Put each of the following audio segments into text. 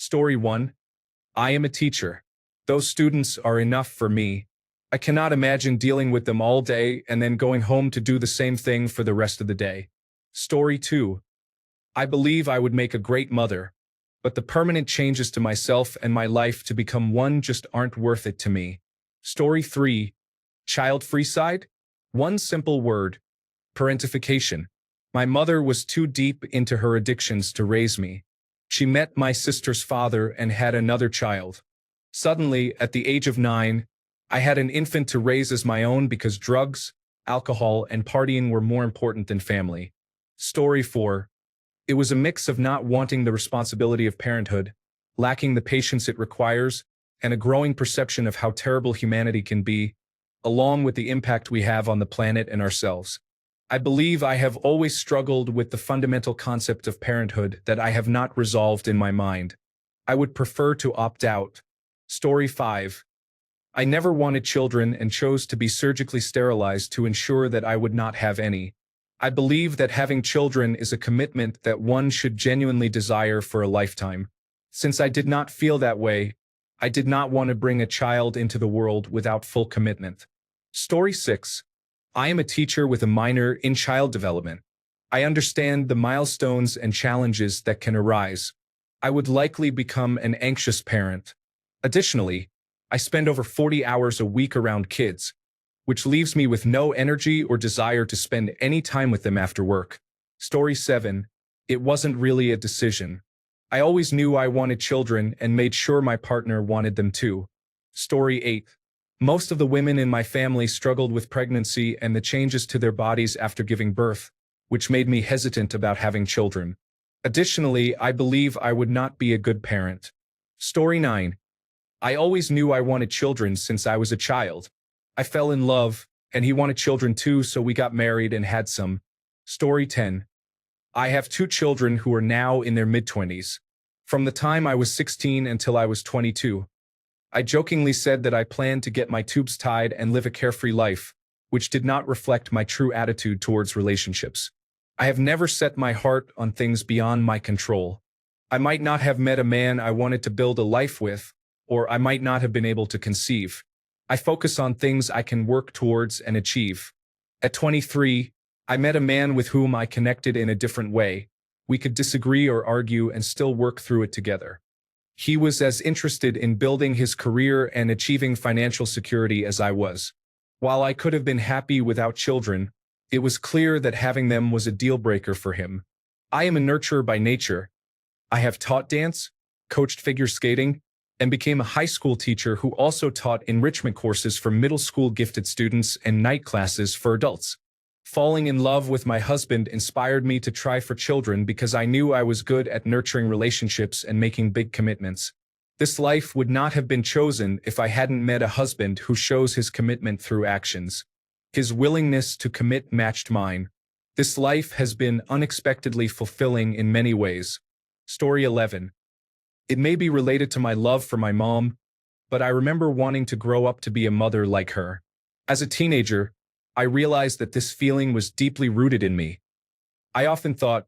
Story 1. I am a teacher. Those students are enough for me. I cannot imagine dealing with them all day and then going home to do the same thing for the rest of the day. Story 2. I believe I would make a great mother, but the permanent changes to myself and my life to become one just aren't worth it to me. Story 3. Child-free side? One simple word: parentification. My mother was too deep into her addictions to raise me. She met my sister's father and had another child. Suddenly, at the age of 9, I had an infant to raise as my own because drugs, alcohol, and partying were more important than family. Story 4. It was a mix of not wanting the responsibility of parenthood, lacking the patience it requires, and a growing perception of how terrible humanity can be, along with the impact we have on the planet and ourselves. I believe I have always struggled with the fundamental concept of parenthood that I have not resolved in my mind. I would prefer to opt out. Story 5. I never wanted children and chose to be surgically sterilized to ensure that I would not have any. I believe that having children is a commitment that one should genuinely desire for a lifetime. Since I did not feel that way, I did not want to bring a child into the world without full commitment. Story 6. I am a teacher with a minor in child development. I understand the milestones and challenges that can arise. I would likely become an anxious parent. Additionally, I spend over 40 hours a week around kids, which leaves me with no energy or desire to spend any time with them after work. Story 7. It wasn't really a decision. I always knew I wanted children and made sure my partner wanted them too. Story 8. Most of the women in my family struggled with pregnancy and the changes to their bodies after giving birth, which made me hesitant about having children. Additionally, I believe I would not be a good parent. Story 9. I always knew I wanted children since I was a child. I fell in love, and he wanted children too, so we got married and had some. Story 10. I have 2 children who are now in their mid-20s. From the time I was 16 until I was 22. I jokingly said that I planned to get my tubes tied and live a carefree life, which did not reflect my true attitude towards relationships. I have never set my heart on things beyond my control. I might not have met a man I wanted to build a life with, or I might not have been able to conceive. I focus on things I can work towards and achieve. At 23, I met a man with whom I connected in a different way. We could disagree or argue and still work through it together. He was as interested in building his career and achieving financial security as I was. While I could have been happy without children, it was clear that having them was a deal breaker for him. I am a nurturer by nature. I have taught dance, coached figure skating, and became a high school teacher who also taught enrichment courses for middle school gifted students and night classes for adults. Falling in love with my husband inspired me to try for children because I knew I was good at nurturing relationships and making big commitments. This life would not have been chosen if I hadn't met a husband who shows his commitment through actions. His willingness to commit matched mine. This life has been unexpectedly fulfilling in many ways. Story 11. It may be related to my love for my mom, but I remember wanting to grow up to be a mother like her. As a teenager, I realized that this feeling was deeply rooted in me. I often thought,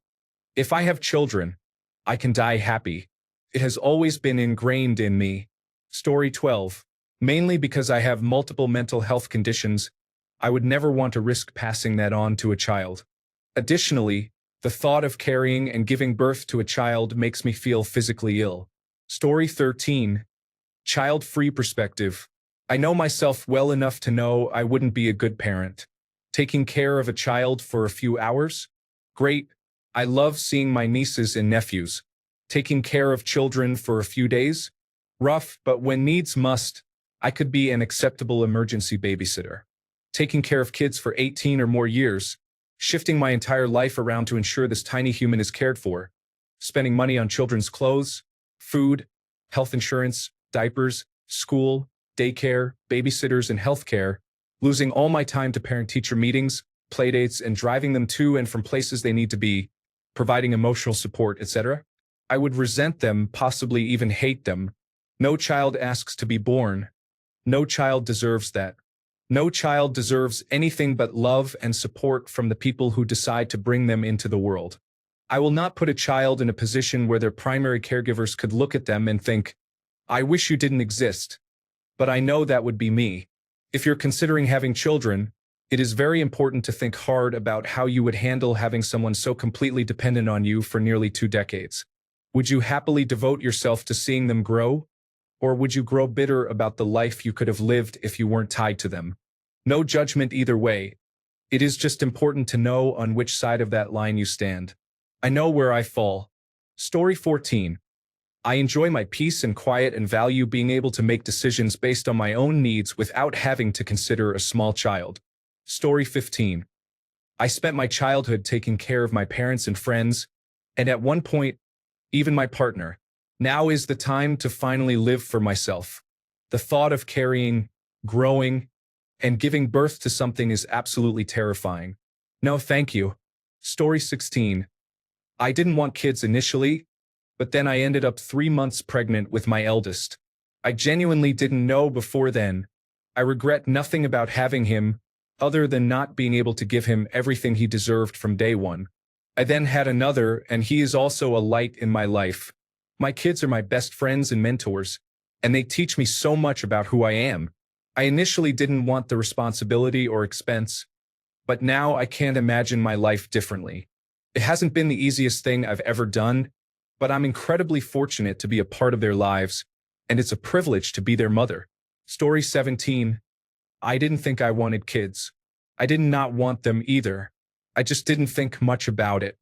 if I have children, I can die happy. It has always been ingrained in me. Story 12. Mainly because I have multiple mental health conditions, I would never want to risk passing that on to a child. Additionally, the thought of carrying and giving birth to a child makes me feel physically ill. Story 13. Child-free perspective. I know myself well enough to know I wouldn't be a good parent. Taking care of a child for a few hours? Great. I love seeing my nieces and nephews. Taking care of children for a few days? Rough, but when needs must, I could be an acceptable emergency babysitter. Taking care of kids for 18 or more years, shifting my entire life around to ensure this tiny human is cared for, spending money on children's clothes, food, health insurance, diapers, school, daycare, babysitters, and healthcare, losing all my time to parent-teacher meetings, playdates, and driving them to and from places they need to be, providing emotional support, etc. I would resent them, possibly even hate them. No child asks to be born. No child deserves that. No child deserves anything but love and support from the people who decide to bring them into the world. I will not put a child in a position where their primary caregivers could look at them and think, I wish you didn't exist. But I know that would be me. If you're considering having children, it is very important to think hard about how you would handle having someone so completely dependent on you for nearly 2 decades. Would you happily devote yourself to seeing them grow? Or would you grow bitter about the life you could have lived if you weren't tied to them? No judgment either way. It is just important to know on which side of that line you stand. I know where I fall. Story 14. I enjoy my peace and quiet and value being able to make decisions based on my own needs without having to consider a small child. Story 15. I spent my childhood taking care of my parents and friends, and at one point, even my partner. Now is the time to finally live for myself. The thought of carrying, growing, and giving birth to something is absolutely terrifying. No, thank you. Story 16. I didn't want kids initially, but then I ended up 3 months pregnant with my eldest. I genuinely didn't know before then. I regret nothing about having him, other than not being able to give him everything he deserved from day one. I then had another, and he is also a light in my life. My kids are my best friends and mentors, and they teach me so much about who I am. I initially didn't want the responsibility or expense, but now I can't imagine my life differently. It hasn't been the easiest thing I've ever done, but I'm incredibly fortunate to be a part of their lives, and it's a privilege to be their mother. Story 17. I didn't think I wanted kids. I did not want them either. I just didn't think much about it.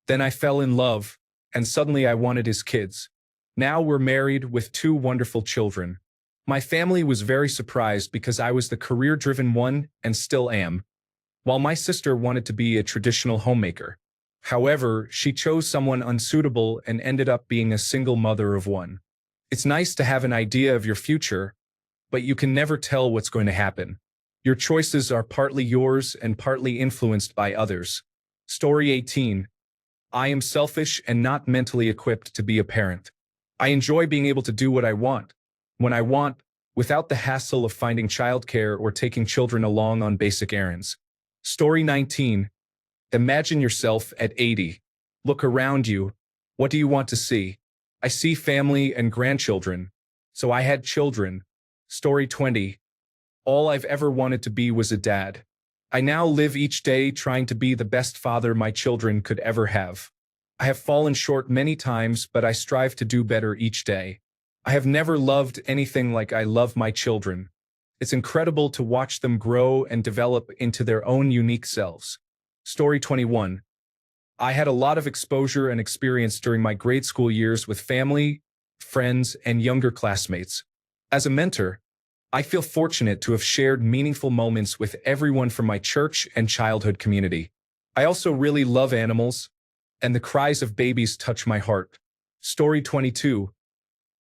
Then I fell in love, and suddenly I wanted his kids. Now we're married with 2 wonderful children. My family was very surprised because I was the career-driven one and still am, while my sister wanted to be a traditional homemaker. However, she chose someone unsuitable and ended up being a single mother of 1. It's nice to have an idea of your future, but you can never tell what's going to happen. Your choices are partly yours and partly influenced by others. Story 18. I am selfish and not mentally equipped to be a parent. I enjoy being able to do what I want, when I want, without the hassle of finding childcare or taking children along on basic errands. Story 19. Imagine yourself at 80. Look around you. What do you want to see? I see family and grandchildren. So I had children. Story 20. All I've ever wanted to be was a dad. I now live each day trying to be the best father my children could ever have. I have fallen short many times, but I strive to do better each day. I have never loved anything like I love my children. It's incredible to watch them grow and develop into their own unique selves. Story 21. I had a lot of exposure and experience during my grade school years with family, friends, and younger classmates. As a mentor, I feel fortunate to have shared meaningful moments with everyone from my church and childhood community. I also really love animals, and the cries of babies touch my heart. Story 22.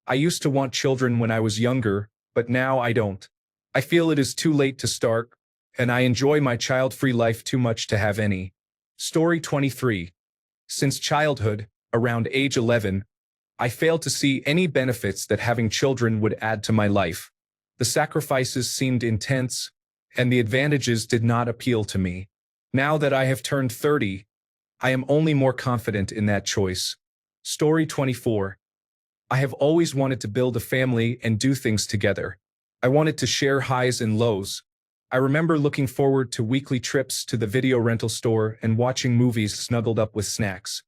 I used to want children when I was younger, but now I don't. I feel it is too late to start, and I enjoy my child-free life too much to have any. Story 23. Since childhood, around age 11, I failed to see any benefits that having children would add to my life. The sacrifices seemed intense, and the advantages did not appeal to me. Now that I have turned 30, I am only more confident in that choice. Story 24. I have always wanted to build a family and do things together. I wanted to share highs and lows. I remember looking forward to weekly trips to the video rental store and watching movies snuggled up with snacks.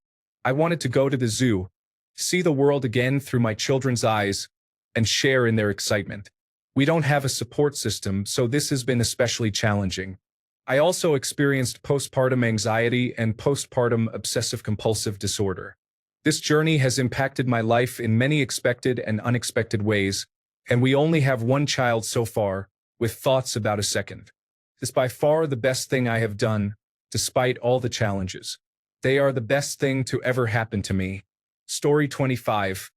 I wanted to go to the zoo, see the world again through my children's eyes, and share in their excitement. We don't have a support system, so this has been especially challenging. I also experienced postpartum anxiety and postpartum obsessive-compulsive disorder. This journey has impacted my life in many expected and unexpected ways, and we only have 1 child so far, with thoughts about a second. It's by far the best thing I have done, despite all the challenges. They are the best thing to ever happen to me. Story 25.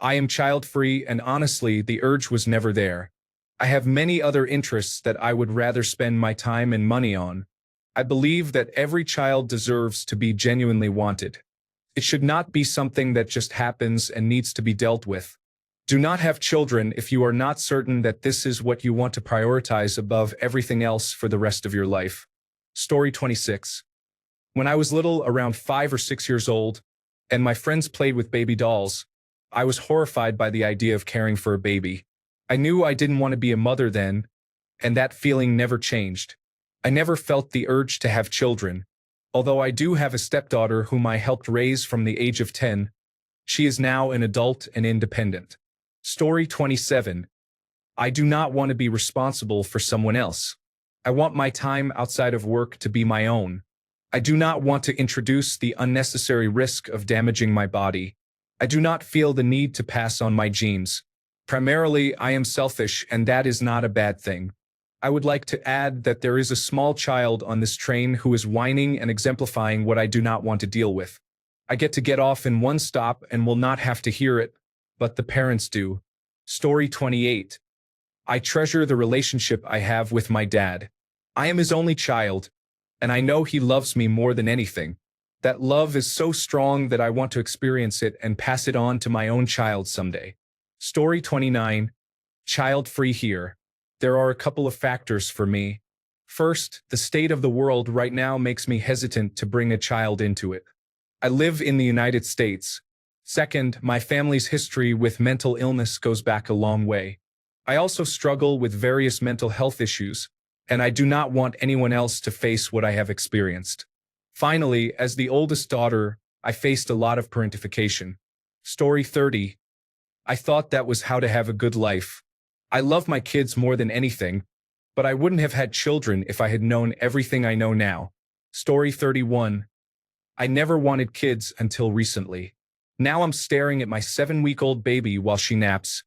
I am child-free, and honestly, the urge was never there. I have many other interests that I would rather spend my time and money on. I believe that every child deserves to be genuinely wanted. It should not be something that just happens and needs to be dealt with. Do not have children if you are not certain that this is what you want to prioritize above everything else for the rest of your life. Story 26. When I was little, around 5 or 6 years old, and my friends played with baby dolls, I was horrified by the idea of caring for a baby. I knew I didn't want to be a mother then, and that feeling never changed. I never felt the urge to have children. Although I do have a stepdaughter whom I helped raise from the age of 10, she is now an adult and independent. Story 27. I do not want to be responsible for someone else. I want my time outside of work to be my own. I do not want to introduce the unnecessary risk of damaging my body. I do not feel the need to pass on my genes. Primarily, I am selfish, and that is not a bad thing. I would like to add that there is a small child on this train who is whining and exemplifying what I do not want to deal with. I get off in one stop and will not have to hear it, but the parents do. Story 28. I treasure the relationship I have with my dad. I am his only child, and I know he loves me more than anything. That love is so strong that I want to experience it and pass it on to my own child someday. Story 29. Child-free here. There are a couple of factors for me. First, the state of the world right now makes me hesitant to bring a child into it. I live in the United States. Second, my family's history with mental illness goes back a long way. I also struggle with various mental health issues, and I do not want anyone else to face what I have experienced. Finally, as the oldest daughter, I faced a lot of parentification. Story 30. I thought that was how to have a good life. I love my kids more than anything, but I wouldn't have had children if I had known everything I know now. Story 31. I never wanted kids until recently. Now I'm staring at my 7-week-old baby while she naps,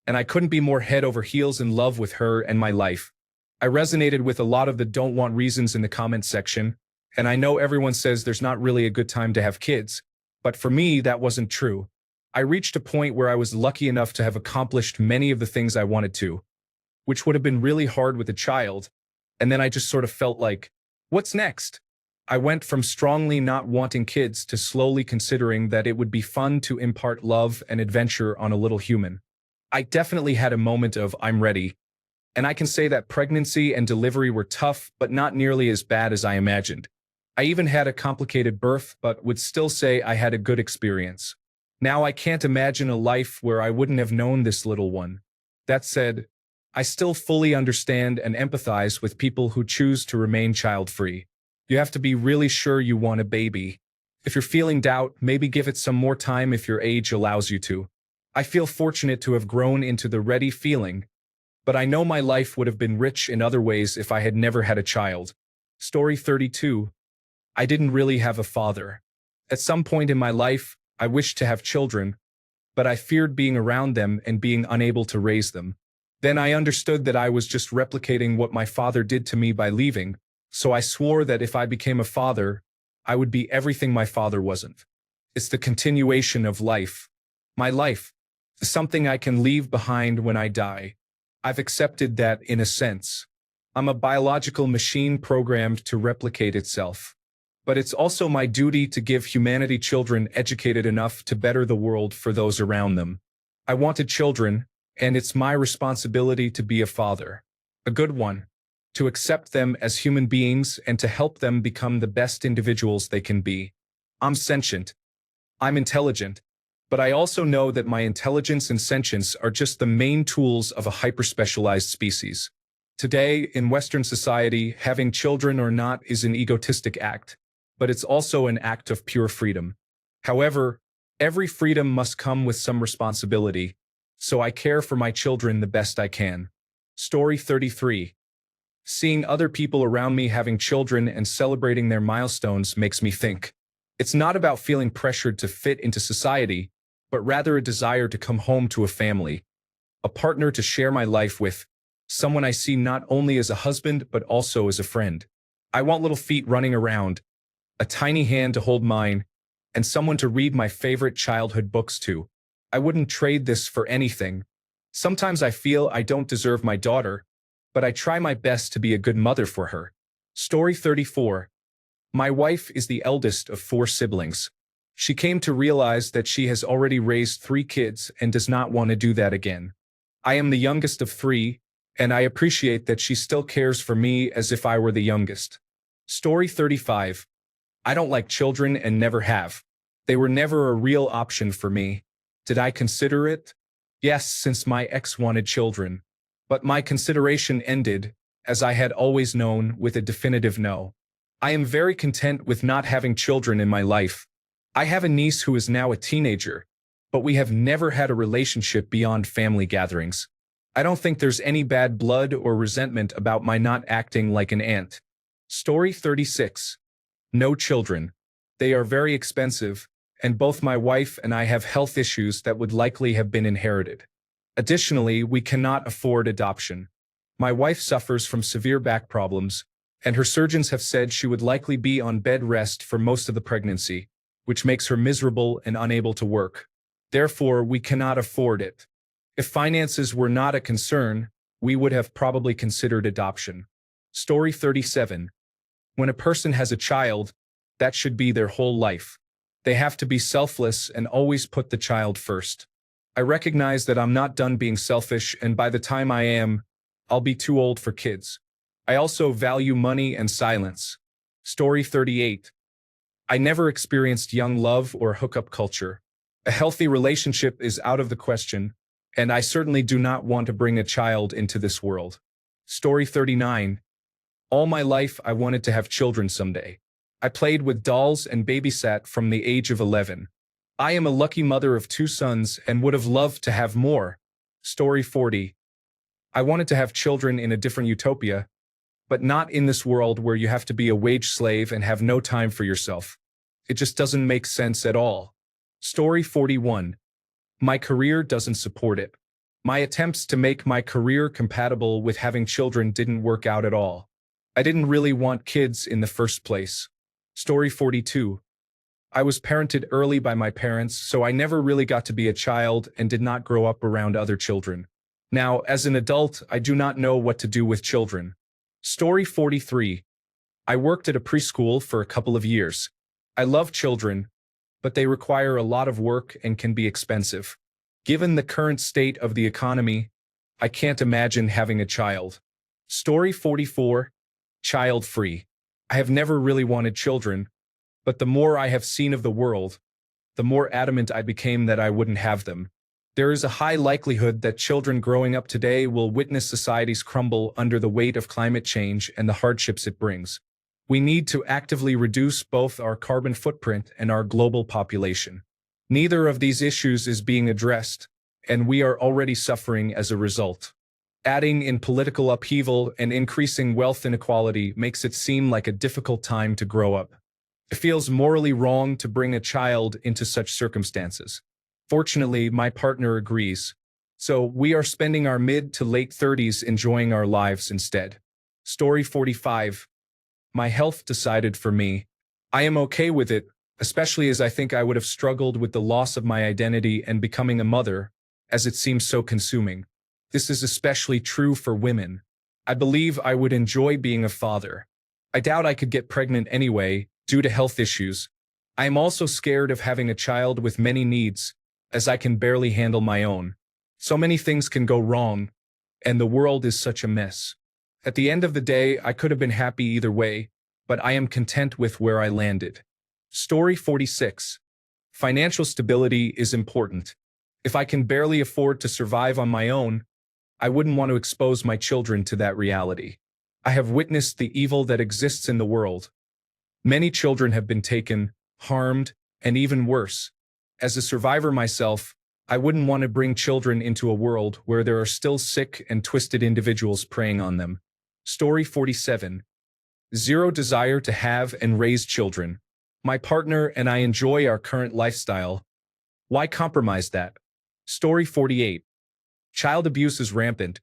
and I couldn't be more head over heels in love with her and my life. I resonated with a lot of the don't want reasons in the comment section, and I know everyone says there's not really a good time to have kids, but for me, that wasn't true. I reached a point where I was lucky enough to have accomplished many of the things I wanted to, which would have been really hard with a child, and then I just sort of felt like, what's next? I went from strongly not wanting kids to slowly considering that it would be fun to impart love and adventure on a little human. I definitely had a moment of I'm ready, and I can say that pregnancy and delivery were tough, but not nearly as bad as I imagined. I even had a complicated birth, but would still say I had a good experience. Now I can't imagine a life where I wouldn't have known this little one. That said, I still fully understand and empathize with people who choose to remain child-free. You have to be really sure you want a baby. If you're feeling doubt, maybe give it some more time if your age allows you to. I feel fortunate to have grown into the ready feeling, but I know my life would have been rich in other ways if I had never had a child. Story 32. I didn't really have a father. At some point in my life, I wished to have children, but I feared being around them and being unable to raise them. Then I understood that I was just replicating what my father did to me by leaving, so I swore that if I became a father, I would be everything my father wasn't. It's the continuation of life. My life. Something I can leave behind when I die. I've accepted that in a sense. I'm a biological machine programmed to replicate itself. But it's also my duty to give humanity children educated enough to better the world for those around them. I wanted children, and it's my responsibility to be a father. A good one. To accept them as human beings and to help them become the best individuals they can be. I'm sentient. I'm intelligent. But I also know that my intelligence and sentience are just the main tools of a hyper-specialized species. Today, in Western society, having children or not is an egotistic act, but it's also an act of pure freedom. However, every freedom must come with some responsibility, so I care for my children the best I can. Story 33. Seeing other people around me having children and celebrating their milestones makes me think. It's not about feeling pressured to fit into society, but rather a desire to come home to a family, a partner to share my life with, someone I see not only as a husband but also as a friend. I want little feet running around, a tiny hand to hold mine, and someone to read my favorite childhood books to. I wouldn't trade this for anything. Sometimes I feel I don't deserve my daughter, but I try my best to be a good mother for her. Story 34. My wife is the eldest of 4 siblings. She came to realize that she has already raised 3 kids and does not want to do that again. I am the youngest of 3, and I appreciate that she still cares for me as if I were the youngest. Story 35. I don't like children and never have. They were never a real option for me. Did I consider it? Yes, since my ex wanted children. But my consideration ended, as I had always known, with a definitive no. I am very content with not having children in my life. I have a niece who is now a teenager, but we have never had a relationship beyond family gatherings. I don't think there's any bad blood or resentment about my not acting like an aunt. Story 36. No children. They are very expensive, and both my wife and I have health issues that would likely have been inherited. Additionally, we cannot afford adoption. My wife suffers from severe back problems, and her surgeons have said she would likely be on bed rest for most of the pregnancy, which makes her miserable and unable to work. Therefore, we cannot afford it. If finances were not a concern, we would have probably considered adoption. Story 37. When a person has a child, that should be their whole life. They have to be selfless and always put the child first. I recognize that I'm not done being selfish, and by the time I am, I'll be too old for kids. I also value money and silence. Story 38. I never experienced young love or hookup culture. A healthy relationship is out of the question, and I certainly do not want to bring a child into this world. Story 39. All my life I wanted to have children someday. I played with dolls and babysat from the age of 11. I am a lucky mother of 2 sons and would have loved to have more. Story 40. I wanted to have children in a different utopia, but not in this world where you have to be a wage slave and have no time for yourself. It just doesn't make sense at all. Story 41. My career doesn't support it. My attempts to make my career compatible with having children didn't work out at all. I didn't really want kids in the first place. Story 42. I was parented early by my parents, so I never really got to be a child and did not grow up around other children. Now, as an adult, I do not know what to do with children. Story 43. I worked at a preschool for a couple of years. I love children, but they require a lot of work and can be expensive. Given the current state of the economy, I can't imagine having a child. Story 44. Child-free. I have never really wanted children, but the more I have seen of the world, the more adamant I became that I wouldn't have them. There is a high likelihood that children growing up today will witness societies crumble under the weight of climate change and the hardships it brings. We need to actively reduce both our carbon footprint and our global population. Neither of these issues is being addressed, and we are already suffering as a result. Adding in political upheaval and increasing wealth inequality makes it seem like a difficult time to grow up. It feels morally wrong to bring a child into such circumstances. Fortunately, my partner agrees. So we are spending our mid to late 30s enjoying our lives instead. Story 45. My health decided for me. I am okay with it, especially as I think I would have struggled with the loss of my identity and becoming a mother, as it seems so consuming. This is especially true for women. I believe I would enjoy being a father. I doubt I could get pregnant anyway, due to health issues. I am also scared of having a child with many needs, as I can barely handle my own. So many things can go wrong, and the world is such a mess. At the end of the day, I could have been happy either way, but I am content with where I landed. Story 46. Financial stability is important. If I can barely afford to survive on my own, I wouldn't want to expose my children to that reality. I have witnessed the evil that exists in the world. Many children have been taken, harmed, and even worse. As a survivor myself, I wouldn't want to bring children into a world where there are still sick and twisted individuals preying on them. Story 47. Zero desire to have and raise children. My partner and I enjoy our current lifestyle. Why compromise that? Story 48. Child abuse is rampant,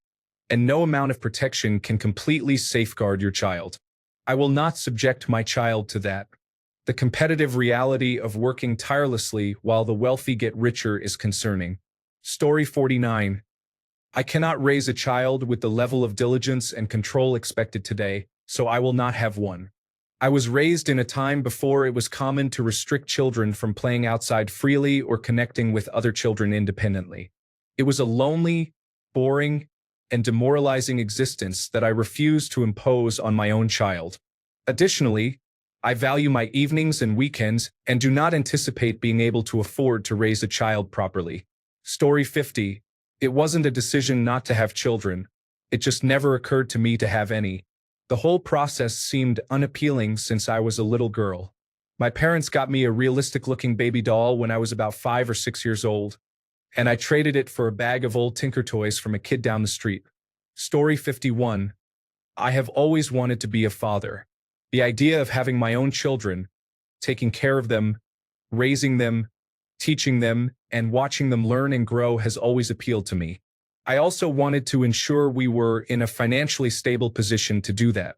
and no amount of protection can completely safeguard your child. I will not subject my child to that. The competitive reality of working tirelessly while the wealthy get richer is concerning. Story 49. I cannot raise a child with the level of diligence and control expected today, so I will not have one. I was raised in a time before it was common to restrict children from playing outside freely or connecting with other children independently. It was a lonely, boring, and demoralizing existence that I refused to impose on my own child. Additionally, I value my evenings and weekends and do not anticipate being able to afford to raise a child properly. Story 50. It wasn't a decision not to have children. It just never occurred to me to have any. The whole process seemed unappealing since I was a little girl. My parents got me a realistic-looking baby doll when I was about 5 or 6 years old, and I traded it for a bag of old Tinker toys from a kid down the street. Story 51. I have always wanted to be a father. The idea of having my own children, taking care of them, raising them, teaching them, and watching them learn and grow has always appealed to me. I also wanted to ensure we were in a financially stable position to do that.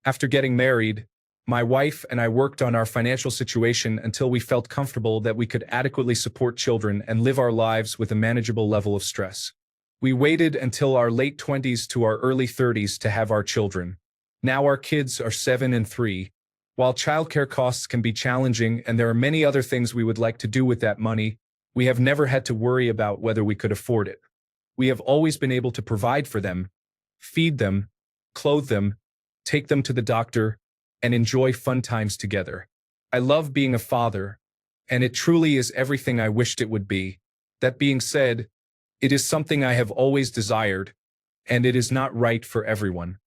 After getting married, my wife and I worked on our financial situation until we felt comfortable that we could adequately support children and live our lives with a manageable level of stress. We waited until our late 20s to our early 30s to have our children. Now our kids are 7 and 3. While childcare costs can be challenging and there are many other things we would like to do with that money, we have never had to worry about whether we could afford it. We have always been able to provide for them, feed them, clothe them, take them to the doctor, and enjoy fun times together. I love being a father, and it truly is everything I wished it would be. That being said, it is something I have always desired, and it is not right for everyone.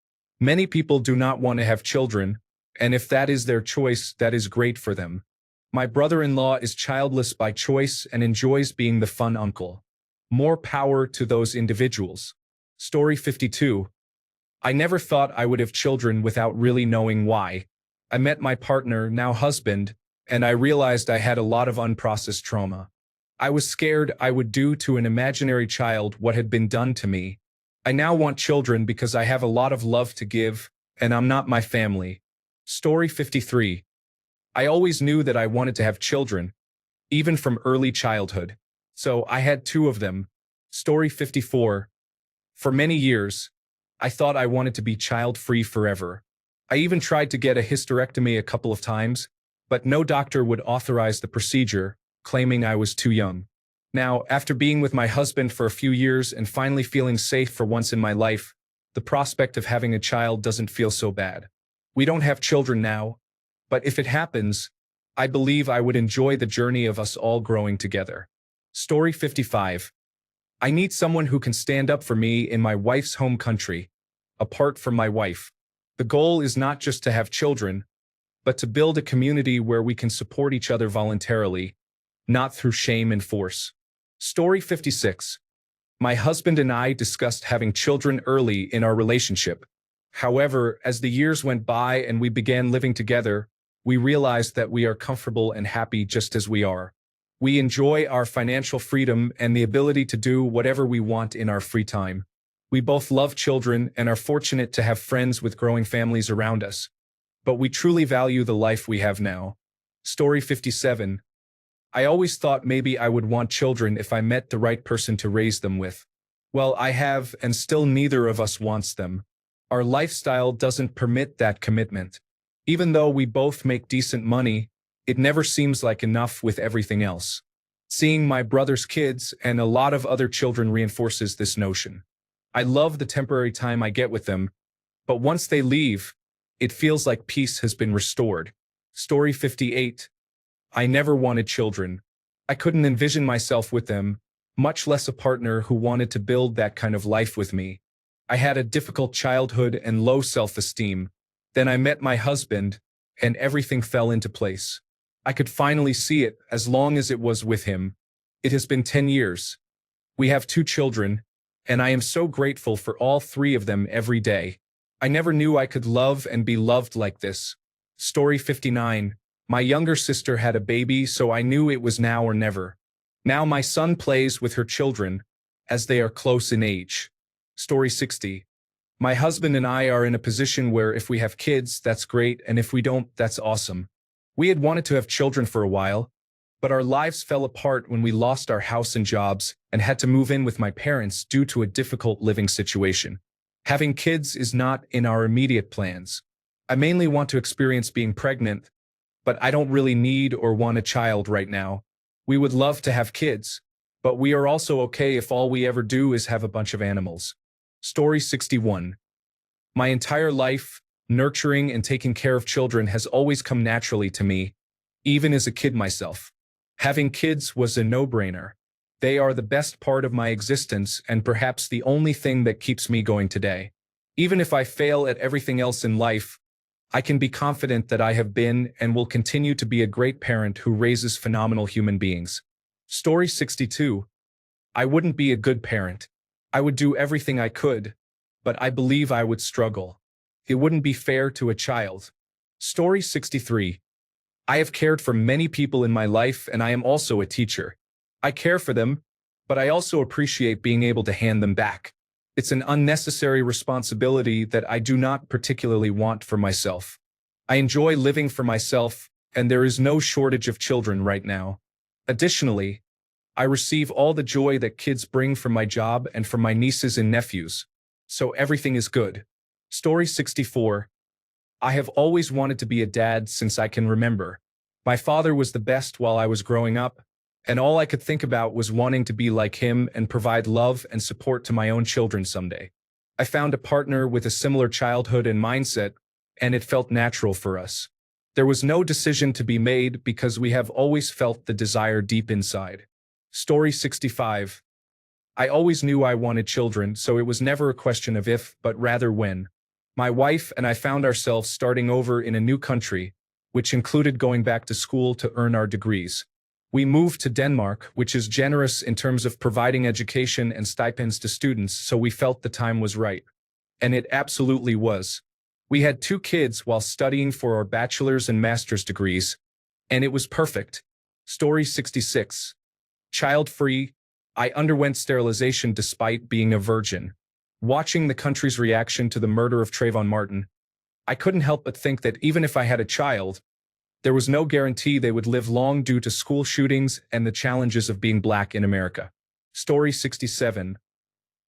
Many people do not want to have children, and if that is their choice, that is great for them. My brother-in-law is childless by choice and enjoys being the fun uncle. More power to those individuals. Story 52. I never thought I would have children without really knowing why. I met my partner, now husband, and I realized I had a lot of unprocessed trauma. I was scared I would do to an imaginary child what had been done to me. I now want children because I have a lot of love to give, and I'm not my family. Story 53. I always knew that I wanted to have children, even from early childhood. So I had 2 of them. Story 54. For many years, I thought I wanted to be child-free forever. I even tried to get a hysterectomy a couple of times, but no doctor would authorize the procedure, claiming I was too young. Now, after being with my husband for a few years and finally feeling safe for once in my life, the prospect of having a child doesn't feel so bad. We don't have children now, but if it happens, I believe I would enjoy the journey of us all growing together. Story 55. I need someone who can stand up for me in my wife's home country, apart from my wife. The goal is not just to have children, but to build a community where we can support each other voluntarily, not through shame and force. Story 56. My husband and I discussed having children early in our relationship. However, as the years went by and we began living together, we realized that we are comfortable and happy just as we are. We enjoy our financial freedom and the ability to do whatever we want in our free time. We both love children and are fortunate to have friends with growing families around us. But we truly value the life we have now. Story 57. I always thought maybe I would want children if I met the right person to raise them with. Well, I have, and still neither of us wants them. Our lifestyle doesn't permit that commitment. Even though we both make decent money, it never seems like enough with everything else. Seeing my brother's kids and a lot of other children reinforces this notion. I love the temporary time I get with them, but once they leave, it feels like peace has been restored. Story 58. I never wanted children. I couldn't envision myself with them, much less a partner who wanted to build that kind of life with me. I had a difficult childhood and low self-esteem. Then I met my husband, and everything fell into place. I could finally see it as long as it was with him. It has been 10 years. We have 2 children, and I am so grateful for all 3 of them every day. I never knew I could love and be loved like this. Story 59. My younger sister had a baby, so I knew it was now or never. Now my son plays with her children, as they are close in age. Story 60. My husband and I are in a position where if we have kids, that's great, and if we don't, that's awesome. We had wanted to have children for a while, but our lives fell apart when we lost our house and jobs and had to move in with my parents due to a difficult living situation. Having kids is not in our immediate plans. I mainly want to experience being pregnant, but I don't really need or want a child right now. We would love to have kids, but we are also okay if all we ever do is have a bunch of animals. Story 61. My entire life, Nurturing and taking care of children has always come naturally to me, even as a kid myself. Having kids was a no-brainer. They are the best part of my existence and perhaps the only thing that keeps me going today. Even if I fail at everything else in life, I can be confident that I have been and will continue to be a great parent who raises phenomenal human beings. Story 62. I wouldn't be a good parent. I would do everything I could, but I believe I would struggle. It wouldn't be fair to a child. Story 63. I have cared for many people in my life and I am also a teacher. I care for them, but I also appreciate being able to hand them back. It's an unnecessary responsibility that I do not particularly want for myself. I enjoy living for myself, and there is no shortage of children right now. Additionally, I receive all the joy that kids bring from my job and from my nieces and nephews, so everything is good. Story 64. I have always wanted to be a dad since I can remember. My father was the best while I was growing up, and all I could think about was wanting to be like him and provide love and support to my own children someday. I found a partner with a similar childhood and mindset, and it felt natural for us. There was no decision to be made because we have always felt the desire deep inside. Story 65. I always knew I wanted children, so it was never a question of if, but rather when. My wife and I found ourselves starting over in a new country, which included going back to school to earn our degrees. We moved to Denmark, which is generous in terms of providing education and stipends to students, so we felt the time was right. And it absolutely was. We had 2 kids while studying for our bachelor's and master's degrees, and it was perfect. Story 66. Child-free. I underwent sterilization despite being a virgin. Watching the country's reaction to the murder of Trayvon Martin, I couldn't help but think that even if I had a child, there was no guarantee they would live long due to school shootings and the challenges of being black in America. Story 67.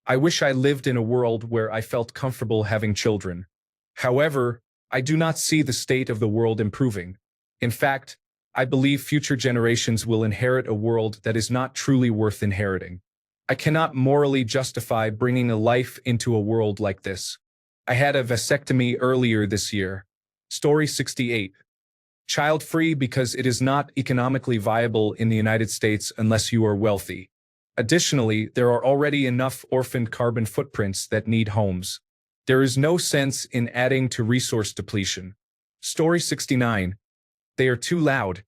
I wish I lived in a world where I felt comfortable having children. However, I do not see the state of the world improving. In fact, I believe future generations will inherit a world that is not truly worth inheriting. I cannot morally justify bringing a life into a world like this. I had a vasectomy earlier this year. Story 68. Child-free because it is not economically viable in the United States unless you are wealthy. Additionally, there are already enough orphaned carbon footprints that need homes. There is no sense in adding to resource depletion. Story 69. They are too loud.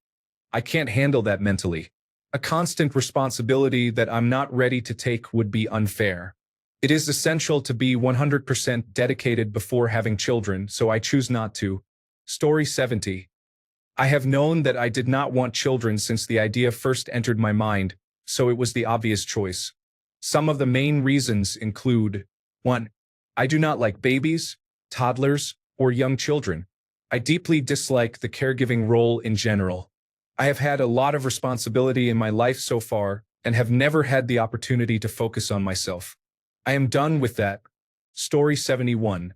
I can't handle that mentally. A constant responsibility that I'm not ready to take would be unfair. It is essential to be 100% dedicated before having children, so I choose not to. Story 70. I have known that I did not want children since the idea first entered my mind, so it was the obvious choice. Some of the main reasons include: 1. I do not like babies, toddlers, or young children. I deeply dislike the caregiving role in general. I have had a lot of responsibility in my life so far and have never had the opportunity to focus on myself. I am done with that. Story 71.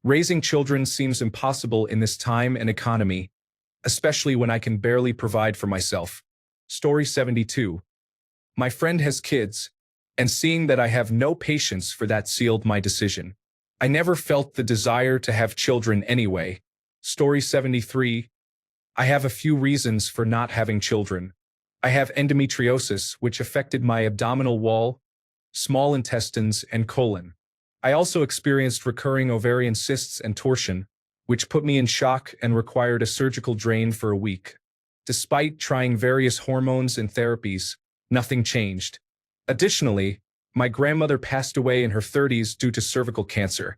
Raising children seems impossible in this time and economy, especially when I can barely provide for myself. Story 72. My friend has kids, and seeing that I have no patience for that sealed my decision. I never felt the desire to have children anyway. Story 73. I have a few reasons for not having children. I have endometriosis, which affected my abdominal wall, small intestines, and colon. I also experienced recurring ovarian cysts and torsion, which put me in shock and required a surgical drain for a week. Despite trying various hormones and therapies, nothing changed. Additionally, my grandmother passed away in her 30s due to cervical cancer,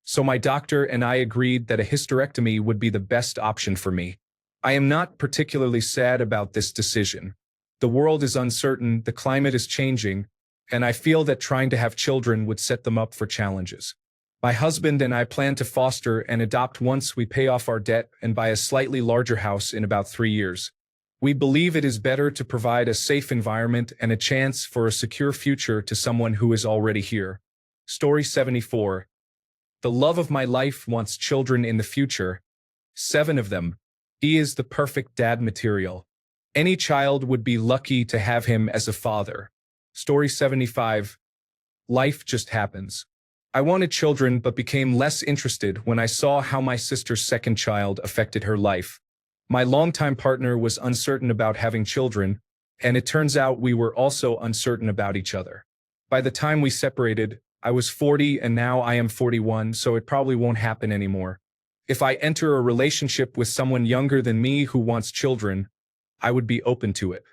so my doctor and I agreed that a hysterectomy would be the best option for me. I am not particularly sad about this decision. The world is uncertain, the climate is changing, and I feel that trying to have children would set them up for challenges. My husband and I plan to foster and adopt once we pay off our debt and buy a slightly larger house in about 3 years. We believe it is better to provide a safe environment and a chance for a secure future to someone who is already here. Story 74. The love of my life wants children in the future. 7 of them. He is the perfect dad material. Any child would be lucky to have him as a father. Story 75. Life just happens. I wanted children but became less interested when I saw how my sister's second child affected her life. My longtime partner was uncertain about having children, and it turns out we were also uncertain about each other. By the time we separated, I was 40 and now I am 41, so it probably won't happen anymore. If I enter a relationship with someone younger than me who wants children, I would be open to it.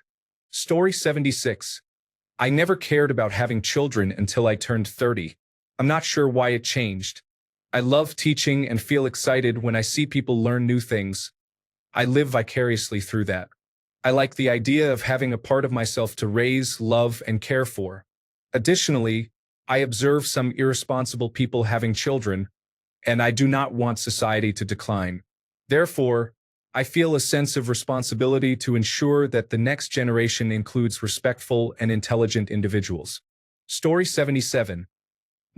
Story 76. I never cared about having children until I turned 30. I'm not sure why it changed. I love teaching and feel excited when I see people learn new things. I live vicariously through that. I like the idea of having a part of myself to raise, love, and care for. Additionally, I observe some irresponsible people having children, and I do not want society to decline. Therefore, I feel a sense of responsibility to ensure that the next generation includes respectful and intelligent individuals. Story 77.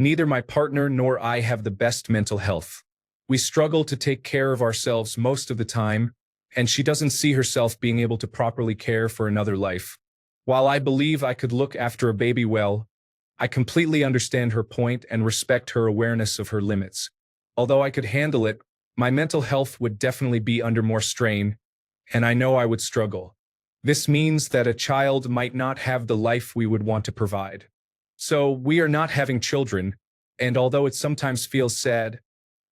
Neither my partner nor I have the best mental health. We struggle to take care of ourselves most of the time, and she doesn't see herself being able to properly care for another life. While I believe I could look after a baby well, I completely understand her point and respect her awareness of her limits. Although I could handle it, my mental health would definitely be under more strain, and I know I would struggle. This means that a child might not have the life we would want to provide. So we are not having children, and although it sometimes feels sad,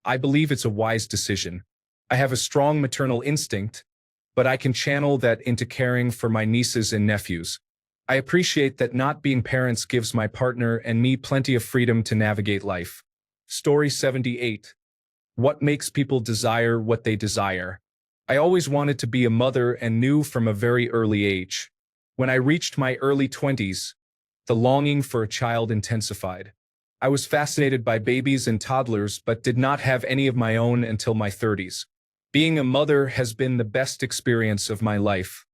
I believe it's a wise decision. I have a strong maternal instinct, but I can channel that into caring for my nieces and nephews. I appreciate that not being parents gives my partner and me plenty of freedom to navigate life. Story 78. What makes people desire what they desire? I always wanted to be a mother and knew from a very early age. When I reached my early 20s, the longing for a child intensified. I was fascinated by babies and toddlers but did not have any of my own until my 30s. Being a mother has been the best experience of my life.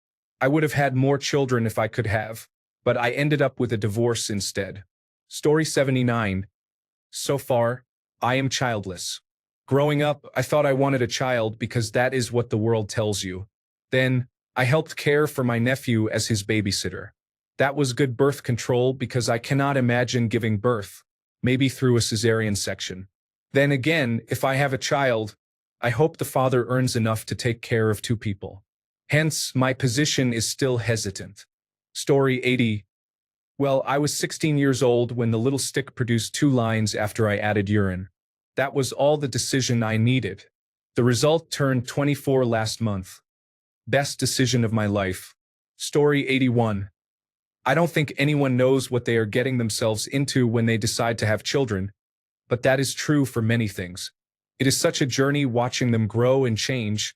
I would have had more children if I could have, but I ended up with a divorce instead. Story 79. So far, I am childless. Growing up, I thought I wanted a child because that is what the world tells you. Then, I helped care for my nephew as his babysitter. That was good birth control because I cannot imagine giving birth, maybe through a cesarean section. Then again, if I have a child, I hope the father earns enough to take care of two people. Hence, my position is still hesitant. Story 80. Well, I was 16 years old when the little stick produced 2 lines after I added urine. That was all the decision I needed. The result turned 24 last month. Best decision of my life. Story 81. I don't think anyone knows what they are getting themselves into when they decide to have children, but that is true for many things. It is such a journey watching them grow and change,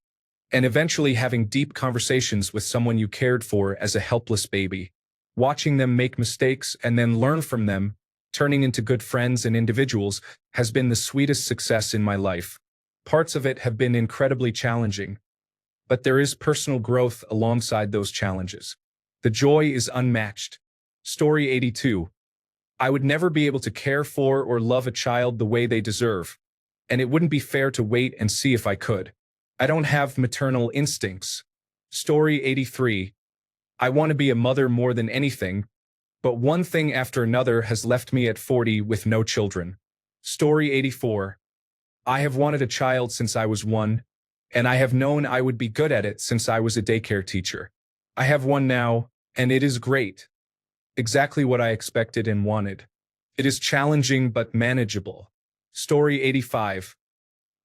and eventually having deep conversations with someone you cared for as a helpless baby. Watching them make mistakes and then learn from them, turning into good friends and individuals, has been the sweetest success in my life. Parts of it have been incredibly challenging, but there is personal growth alongside those challenges. The joy is unmatched. Story 82. I would never be able to care for or love a child the way they deserve, and it wouldn't be fair to wait and see if I could. I don't have maternal instincts. Story 83. I want to be a mother more than anything, but one thing after another has left me at 40 with no children. Story 84. I have wanted a child since I was 1, and I have known I would be good at it since I was a daycare teacher. I have one now, and it is great. Exactly what I expected and wanted. It is challenging but manageable. Story 85.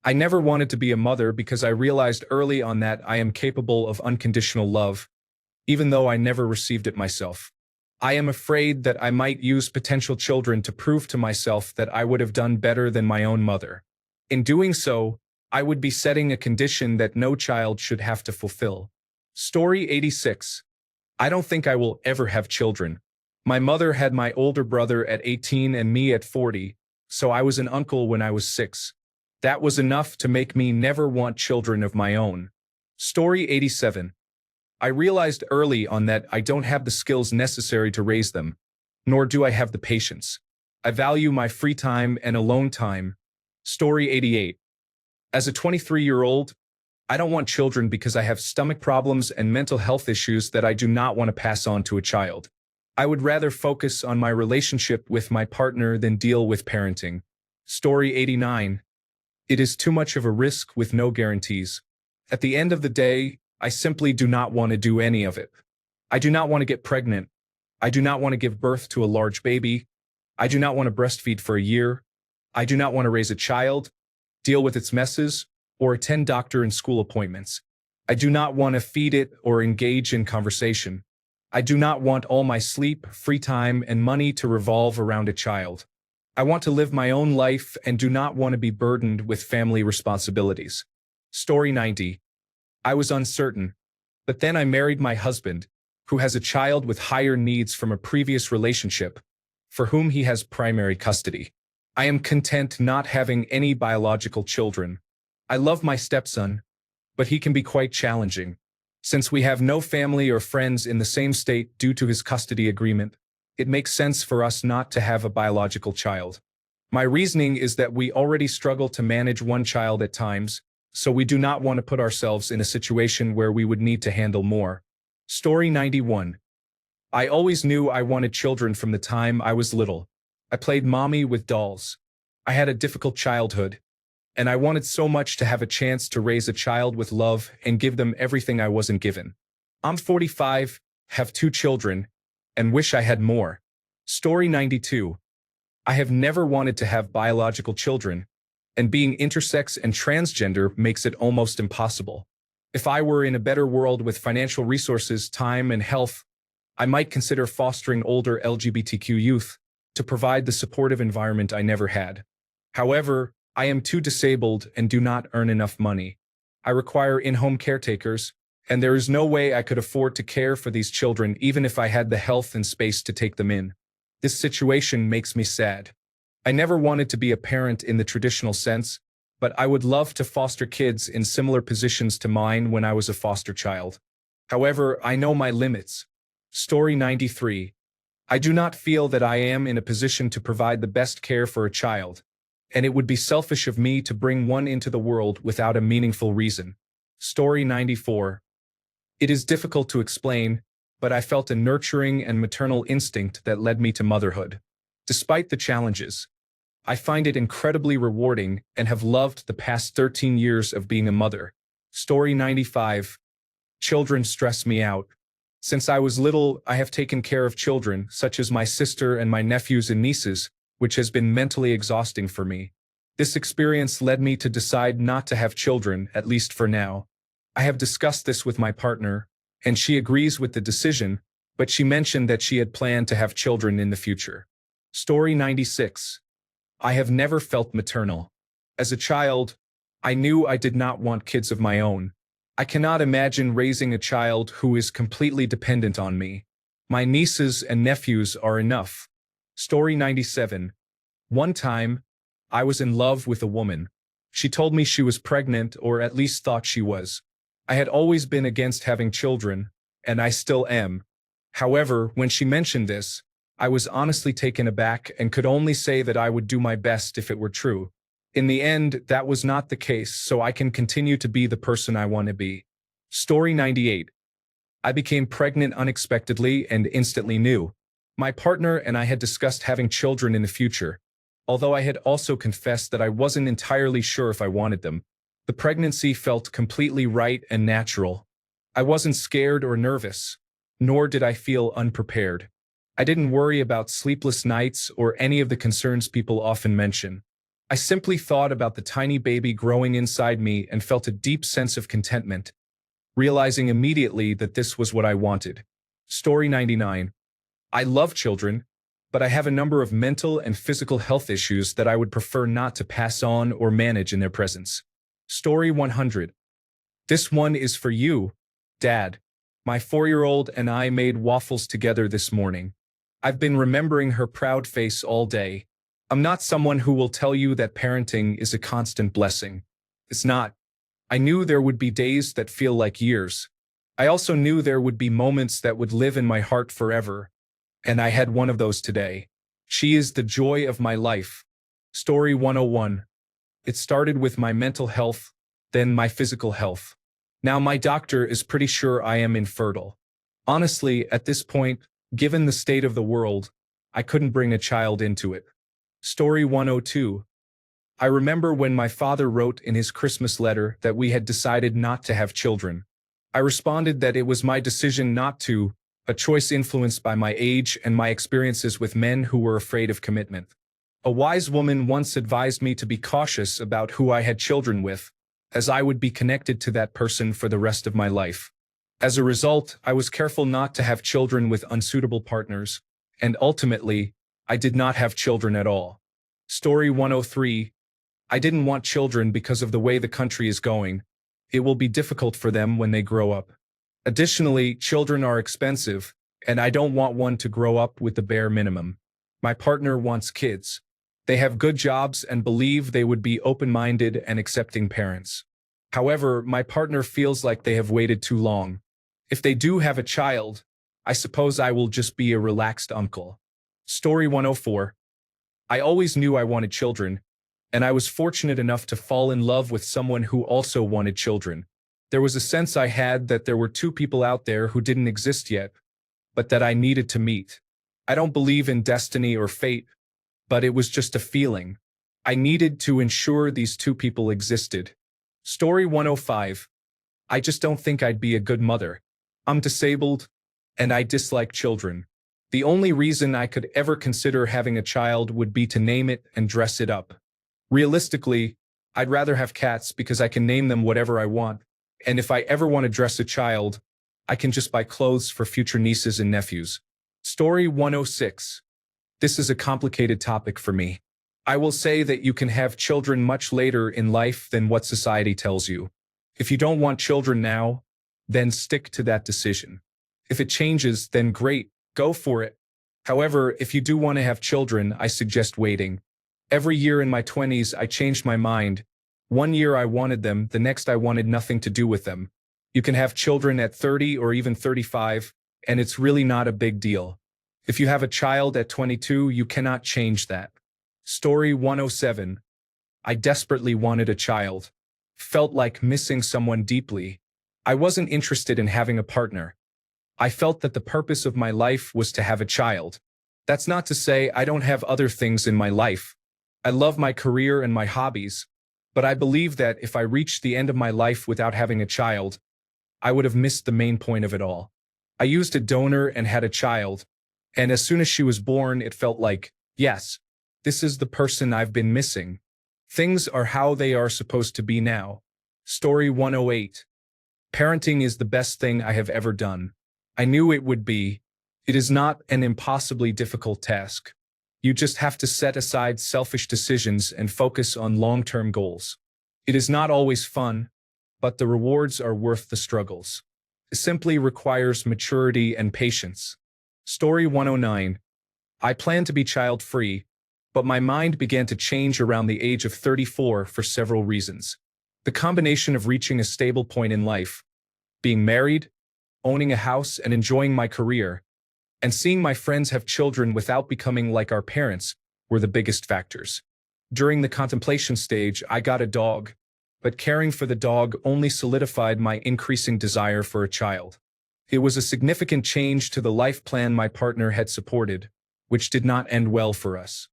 I never wanted to be a mother because I realized early on that I am capable of unconditional love, even though I never received it myself. I am afraid that I might use potential children to prove to myself that I would have done better than my own mother. In doing so, I would be setting a condition that no child should have to fulfill. Story 86. I don't think I will ever have children. My mother had my older brother at 18 and me at 40, so I was an uncle when I was 6. That was enough to make me never want children of my own. Story 87. I realized early on that I don't have the skills necessary to raise them, nor do I have the patience. I value my free time and alone time. Story 88. As a 23-year-old, I don't want children because I have stomach problems and mental health issues that I do not want to pass on to a child. I would rather focus on my relationship with my partner than deal with parenting. Story 89. It is too much of a risk with no guarantees. At the end of the day, I simply do not want to do any of it. I do not want to get pregnant. I do not want to give birth to a large baby. I do not want to breastfeed for a year. I do not want to raise a child, deal with its messes, or attend doctor and school appointments. I do not want to feed it or engage in conversation. I do not want all my sleep, free time, and money to revolve around a child. I want to live my own life and do not want to be burdened with family responsibilities. Story 90. I was uncertain, but then I married my husband, who has a child with higher needs from a previous relationship, for whom he has primary custody. I am content not having any biological children. I love my stepson, but he can be quite challenging. Since we have no family or friends in the same state due to his custody agreement, it makes sense for us not to have a biological child. My reasoning is that we already struggle to manage one child at times, so we do not want to put ourselves in a situation where we would need to handle more. Story 91. I always knew I wanted children from the time I was little. I played mommy with dolls. I had a difficult childhood, and I wanted so much to have a chance to raise a child with love and give them everything I wasn't given. I'm 45, have 2 children, and wish I had more. Story 92. I have never wanted to have biological children, and being intersex and transgender makes it almost impossible. If I were in a better world with financial resources, time, and health, I might consider fostering older LGBTQ youth to provide the supportive environment I never had. However, I am too disabled and do not earn enough money. I require in-home caretakers, and there is no way I could afford to care for these children even if I had the health and space to take them in. This situation makes me sad. I never wanted to be a parent in the traditional sense, but I would love to foster kids in similar positions to mine when I was a foster child. However, I know my limits. Story 93. I do not feel that I am in a position to provide the best care for a child, and it would be selfish of me to bring one into the world without a meaningful reason. Story 94. It is difficult to explain, but I felt a nurturing and maternal instinct that led me to motherhood. Despite the challenges, I find it incredibly rewarding and have loved the past 13 years of being a mother. Story 95. Children stress me out. Since I was little, I have taken care of children, such as my sister and my nephews and nieces, which has been mentally exhausting for me. This experience led me to decide not to have children, at least for now. I have discussed this with my partner, and she agrees with the decision, but she mentioned that she had planned to have children in the future. Story 96. I have never felt maternal. As a child, I knew I did not want kids of my own. I cannot imagine raising a child who is completely dependent on me. My nieces and nephews are enough. Story 97. One time, I was in love with a woman. She told me she was pregnant, or at least thought she was. I had always been against having children, and I still am. However, when she mentioned this, I was honestly taken aback and could only say that I would do my best if it were true. In the end, that was not the case, so I can continue to be the person I want to be. Story 98. I became pregnant unexpectedly and instantly knew. My partner and I had discussed having children in the future, although I had also confessed that I wasn't entirely sure if I wanted them. The pregnancy felt completely right and natural. I wasn't scared or nervous, nor did I feel unprepared. I didn't worry about sleepless nights or any of the concerns people often mention. I simply thought about the tiny baby growing inside me and felt a deep sense of contentment, realizing immediately that this was what I wanted. Story 99. I love children, but I have a number of mental and physical health issues that I would prefer not to pass on or manage in their presence. Story 100. This one is for you, Dad. My 4-year-old and I made waffles together this morning. I've been remembering her proud face all day. I'm not someone who will tell you that parenting is a constant blessing. It's not. I knew there would be days that feel like years. I also knew there would be moments that would live in my heart forever. And I had one of those today. She is the joy of my life. Story 101. It started with my mental health, then my physical health. Now my doctor is pretty sure I am infertile. Honestly, at this point, given the state of the world, I couldn't bring a child into it. Story 102. I remember when my father wrote in his Christmas letter that we had decided not to have children. I responded that it was my decision not to, a choice influenced by my age and my experiences with men who were afraid of commitment. A wise woman once advised me to be cautious about who I had children with, as I would be connected to that person for the rest of my life. As a result, I was careful not to have children with unsuitable partners, and ultimately, I did not have children at all. Story 103. I didn't want children because of the way the country is going. It will be difficult for them when they grow up. Additionally, children are expensive, and I don't want one to grow up with the bare minimum. My partner wants kids. They have good jobs and believe they would be open-minded and accepting parents. However, my partner feels like they have waited too long. If they do have a child, I suppose I will just be a relaxed uncle. Story 104. I always knew I wanted children, and I was fortunate enough to fall in love with someone who also wanted children. There was a sense I had that there were two people out there who didn't exist yet, but that I needed to meet. I don't believe in destiny or fate, but it was just a feeling. I needed to ensure these two people existed. Story 105. I just don't think I'd be a good mother. I'm disabled, and I dislike children. The only reason I could ever consider having a child would be to name it and dress it up. Realistically, I'd rather have cats because I can name them whatever I want, and if I ever want to dress a child, I can just buy clothes for future nieces and nephews. Story 106. This is a complicated topic for me. I will say that you can have children much later in life than what society tells you. If you don't want children now, then stick to that decision. If it changes, then great, go for it. However, if you do want to have children, I suggest waiting. Every year in my 20s, I changed my mind. One year I wanted them, the next I wanted nothing to do with them. You can have children at 30 or even 35, and it's really not a big deal. If you have a child at 22, you cannot change that. Story 107. I desperately wanted a child. Felt like missing someone deeply. I wasn't interested in having a partner. I felt that the purpose of my life was to have a child. That's not to say I don't have other things in my life. I love my career and my hobbies, but I believe that if I reached the end of my life without having a child, I would have missed the main point of it all. I used a donor and had a child, and as soon as she was born, it felt like, yes, this is the person I've been missing. Things are how they are supposed to be now. Story 108. Parenting is the best thing I have ever done. I knew it would be. It is not an impossibly difficult task. You just have to set aside selfish decisions and focus on long-term goals. It is not always fun, but the rewards are worth the struggles. It simply requires maturity and patience. Story 109. I planned to be child-free, but my mind began to change around the age of 34 for several reasons. The combination of reaching a stable point in life, being married, owning a house and enjoying my career, and seeing my friends have children without becoming like our parents were the biggest factors. During the contemplation stage, I got a dog, but caring for the dog only solidified my increasing desire for a child. It was a significant change to the life plan my partner had supported, which did not end well for us.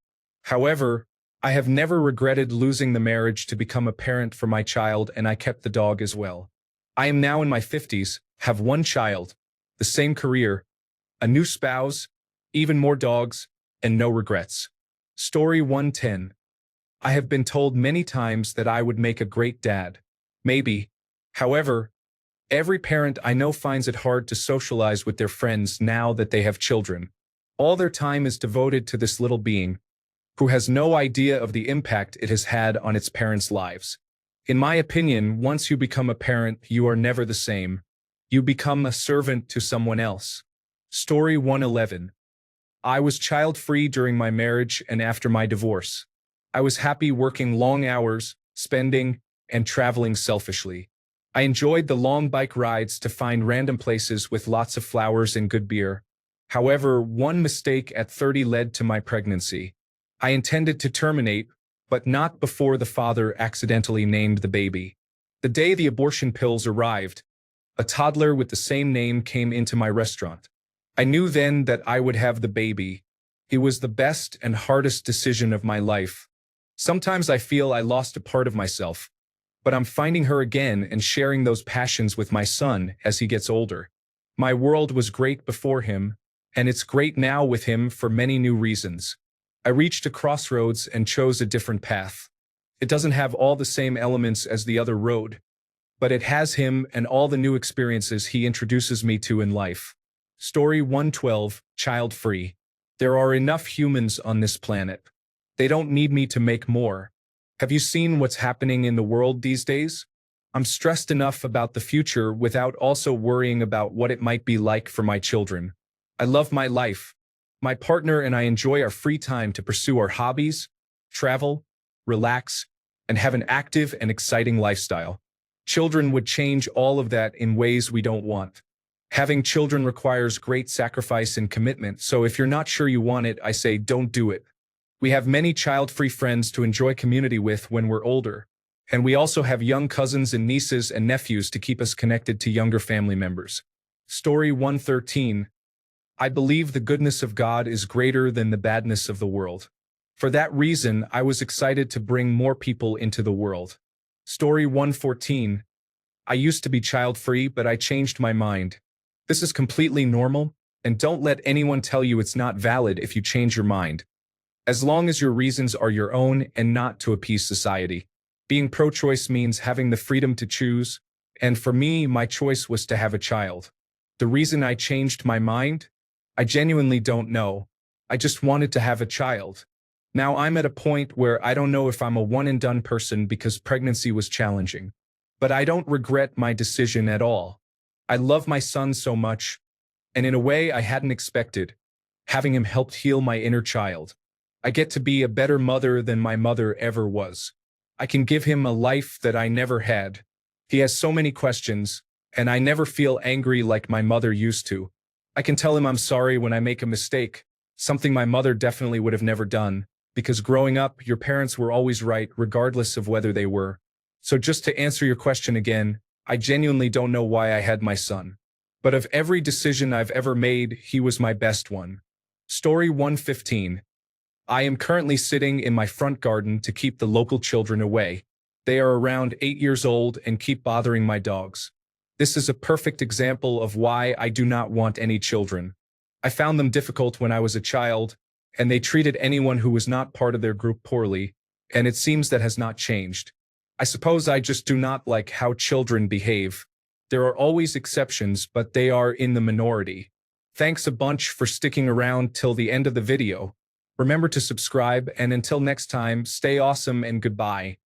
However, I have never regretted losing the marriage to become a parent for my child, and I kept the dog as well. I am now in my 50s, have one child, the same career, a new spouse, even more dogs, and no regrets. Story 110. I have been told many times that I would make a great dad. Maybe. However, every parent I know finds it hard to socialize with their friends now that they have children. All their time is devoted to this little being, who has no idea of the impact it has had on its parents' lives. In my opinion, once you become a parent, you are never the same. You become a servant to someone else. Story 111. I was child-free during my marriage and after my divorce. I was happy working long hours, spending, and traveling selfishly. I enjoyed the long bike rides to find random places with lots of flowers and good beer. However, one mistake at 30 led to my pregnancy. I intended to terminate, but not before the father accidentally named the baby. The day the abortion pills arrived, a toddler with the same name came into my restaurant. I knew then that I would have the baby. It was the best and hardest decision of my life. Sometimes I feel I lost a part of myself, but I'm finding her again and sharing those passions with my son as he gets older. My world was great before him, and it's great now with him for many new reasons. I reached a crossroads and chose a different path. It doesn't have all the same elements as the other road, but it has him and all the new experiences he introduces me to in life. Story 112, Child Free. There are enough humans on this planet. They don't need me to make more. Have you seen what's happening in the world these days? I'm stressed enough about the future without also worrying about what it might be like for my children. I love my life. My partner and I enjoy our free time to pursue our hobbies, travel, relax, and have an active and exciting lifestyle. Children would change all of that in ways we don't want. Having children requires great sacrifice and commitment, so if you're not sure you want it, I say don't do it. We have many child-free friends to enjoy community with when we're older, and we also have young cousins and nieces and nephews to keep us connected to younger family members. Story 113. I believe the goodness of God is greater than the badness of the world. For that reason, I was excited to bring more people into the world. Story 114. I used to be child-free, but I changed my mind. This is completely normal, and don't let anyone tell you it's not valid if you change your mind. As long as your reasons are your own and not to appease society. Being pro-choice means having the freedom to choose, and for me, my choice was to have a child. The reason I changed my mind? I genuinely don't know. I just wanted to have a child. Now I'm at a point where I don't know if I'm a one-and-done person because pregnancy was challenging. But I don't regret my decision at all. I love my son so much, and in a way I hadn't expected. Having him helped heal my inner child. I get to be a better mother than my mother ever was. I can give him a life that I never had. He has so many questions, and I never feel angry like my mother used to. I can tell him I'm sorry when I make a mistake, something my mother definitely would have never done, because growing up, your parents were always right regardless of whether they were. So just to answer your question again, I genuinely don't know why I had my son. But of every decision I've ever made, he was my best one. Story 115. I am currently sitting in my front garden to keep the local children away. They are around 8 years old and keep bothering my dogs. This is a perfect example of why I do not want any children. I found them difficult when I was a child, and they treated anyone who was not part of their group poorly, and it seems that has not changed. I suppose I just do not like how children behave. There are always exceptions, but they are in the minority. Thanks a bunch for sticking around till the end of the video. Remember to subscribe, and until next time, stay awesome and goodbye.